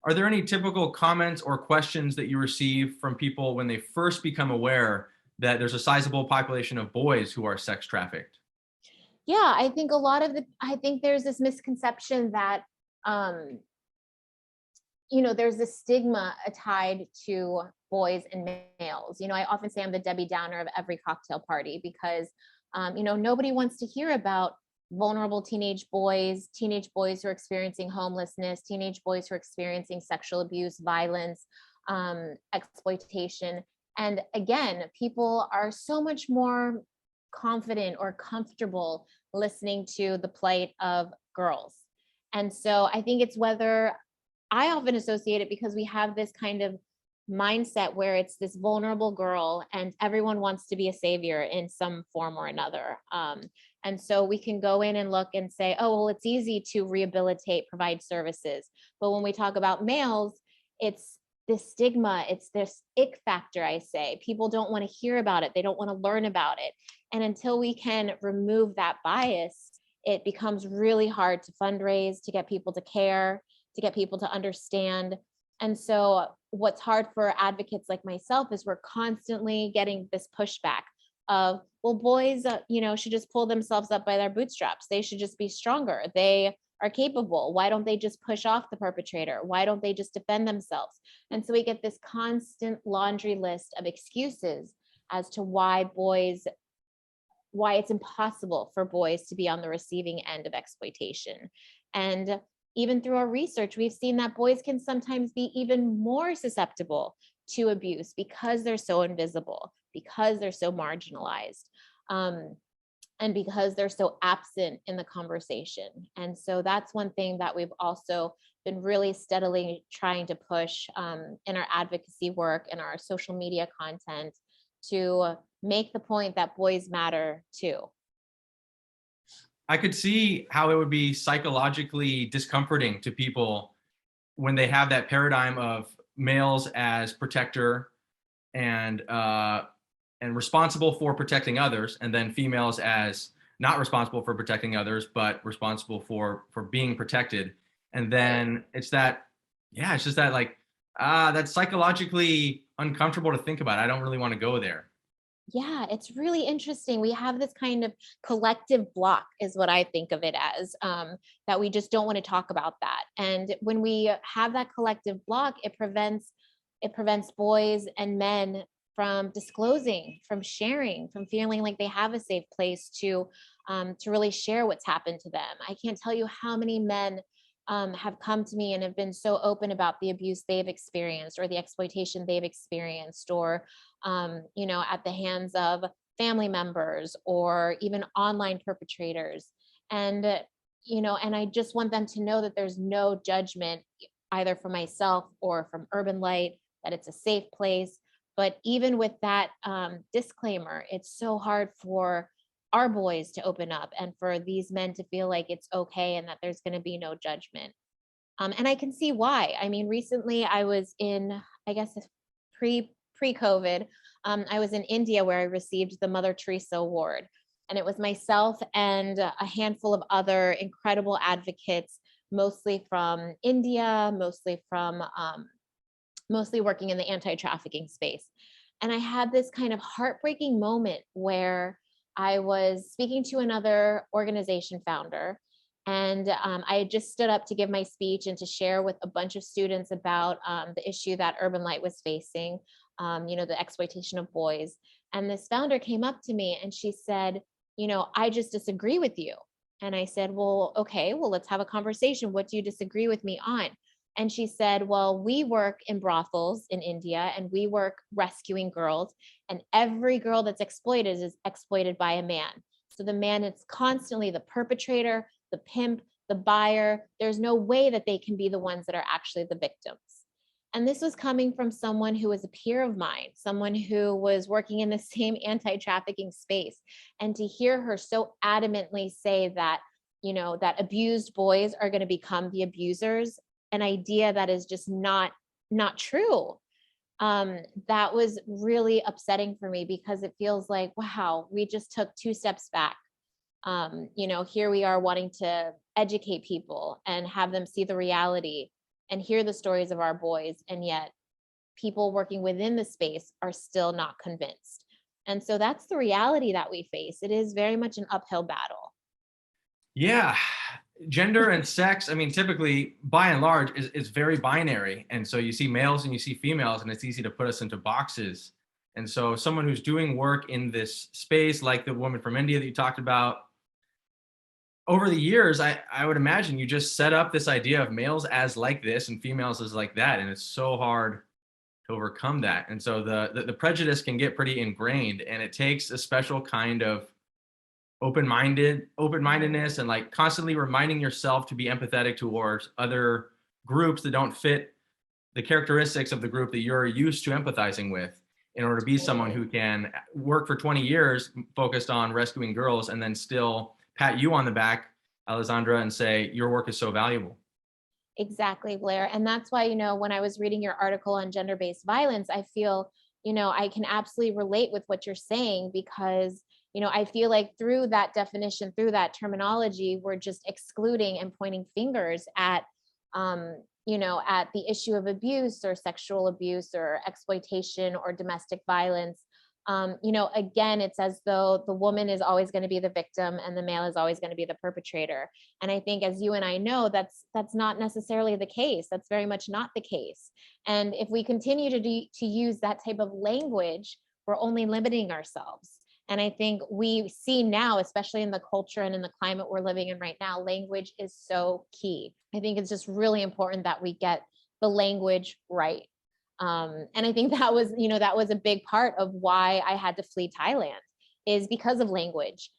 are there any typical comments or questions that you receive from people when they first become aware that there's a sizable population of boys who are sex trafficked? Yeah, I think there's this misconception that, um, there's this stigma tied to boys and males. I often say I'm the Debbie Downer of every cocktail party because, nobody wants to hear about vulnerable teenage boys who are experiencing homelessness, teenage boys who are experiencing sexual abuse, violence, exploitation. And again, people are so much more confident or comfortable listening to the plight of girls. And so I think it's whether I often associate it because we have this kind of mindset where it's this vulnerable girl and everyone wants to be a savior in some form or another. And so we can go in and look and say, oh, well, it's easy to rehabilitate, provide services. But when we talk about males, it's this stigma, it's this ick factor, I say. People don't want to hear about it, they don't want to learn about it. And until we can remove that bias, it becomes really hard to fundraise, to get people to care, to get people to understand. And so what's hard for advocates like myself is we're constantly getting this pushback of, well, boys, should just pull themselves up by their bootstraps. They should just be stronger. They are capable. Why don't they just push off the perpetrator? Why don't they just defend themselves? And so we get this constant laundry list of excuses as to why it's impossible for boys to be on the receiving end of exploitation. And even through our research, we've seen that boys can sometimes be even more susceptible to abuse because they're so invisible, because they're so marginalized, and because they're so absent in the conversation. And so that's one thing that we've also been really steadily trying to push in our advocacy work and our social media content to make the point that boys matter too. I could see how it would be psychologically discomforting to people when they have that paradigm of males as protector and responsible for protecting others, and then females as not responsible for protecting others, but responsible for being protected. And Right. then it's that, yeah, it's just that like that's psychologically uncomfortable to think about. I don't really want to go there. Yeah, it's really interesting. We have this kind of collective block, is what I think of it as, that we just don't want to talk about that. And when we have that collective block, it prevents boys and men from disclosing, from sharing, from feeling like they have a safe place to really share what's happened to them. I can't tell you how many men have come to me and have been so open about the abuse they've experienced or the exploitation they've experienced, or at the hands of family members or even online perpetrators. And I just want them to know that there's no judgment either from myself or from Urban Light, that it's a safe place. But even with that disclaimer, it's so hard for our boys to open up and for these men to feel like it's okay and that there's going to be no judgment. And I can see why. I mean, recently I was in, I guess, pre-COVID. I was in India where I received the Mother Teresa Award, and it was myself and a handful of other incredible advocates, mostly from India, mostly working in the anti-trafficking space. And I had this kind of heartbreaking moment where I was speaking to another organization founder, and I had just stood up to give my speech and to share with a bunch of students about the issue that Urban Light was facing, the exploitation of boys. And this founder came up to me and she said, I just disagree with you. And I said, well, okay, well, let's have a conversation. What do you disagree with me on? And she said, well, we work in brothels in India and we work rescuing girls, and every girl that's exploited is exploited by a man. So the man is constantly the perpetrator, the pimp, the buyer. There's no way that they can be the ones that are actually the victims. And this was coming from someone who was a peer of mine, someone who was working in the same anti-trafficking space. And to hear her so adamantly say that, that abused boys are going to become the abusers, an idea that is just not true. That was really upsetting for me because it feels like, wow, we just took two steps back. Here we are wanting to educate people and have them see the reality, and hear the stories of our boys, and yet people working within the space are still not convinced. And so that's the reality that we face. It is very much an uphill battle. Yeah. Gender and sex, I mean, typically, by and large, is very binary. And so you see males and you see females, and it's easy to put us into boxes. And so someone who's doing work in this space, like the woman from India that you talked about, over the years, I would imagine you just set up this idea of males as like this and females as like that. And it's so hard to overcome that. And so the prejudice can get pretty ingrained, and it takes a special kind of open-mindedness, and like constantly reminding yourself to be empathetic towards other groups that don't fit the characteristics of the group that you're used to empathizing with, in order to be someone Totally. who can work for 20 years focused on rescuing girls and then still pat you on the back, Alezandra, and say your work is so valuable. Exactly, Blair. And that's why, when I was reading your article on gender-based violence, I feel, I can absolutely relate with what you're saying, because, I feel like through that definition, through that terminology, we're just excluding and pointing fingers at the issue of abuse or sexual abuse or exploitation or domestic violence. Again, it's as though the woman is always going to be the victim and the male is always going to be the perpetrator. And I think, as you and I know, that's not necessarily the case. That's very much not the case. And if we continue to use that type of language, we're only limiting ourselves. And I think we see now, especially in the culture and in the climate we're living in right now, language is so key. I think it's just really important that we get the language right. And I think that was a big part of why I had to flee Thailand, is because of language.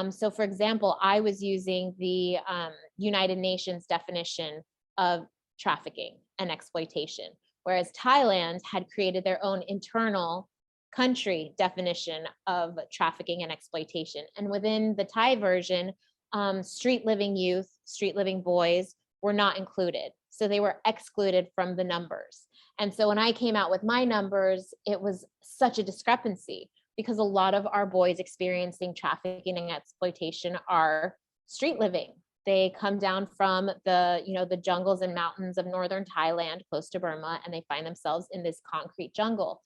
So for example, I was using the United Nations definition of trafficking and exploitation, whereas Thailand had created their own internal country definition of trafficking and exploitation. And within the Thai version, street living youth, street living boys were not included. So they were excluded from the numbers. And so when I came out with my numbers, it was such a discrepancy, because a lot of our boys experiencing trafficking and exploitation are street living. They come down from the jungles and mountains of northern Thailand, close to Burma, and they find themselves in this concrete jungle.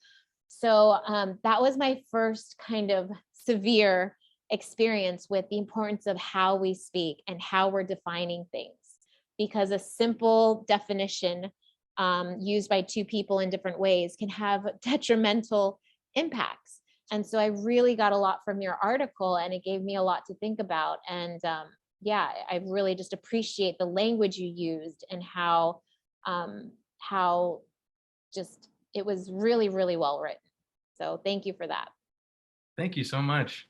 So that was my first kind of severe experience with the importance of how we speak and how we're defining things, because a simple definition used by two people in different ways can have detrimental impacts. And so I really got a lot from your article, and it gave me a lot to think about. And yeah, I really just appreciate the language you used, and how just it was really, really well written. So thank you for that. Thank you so much.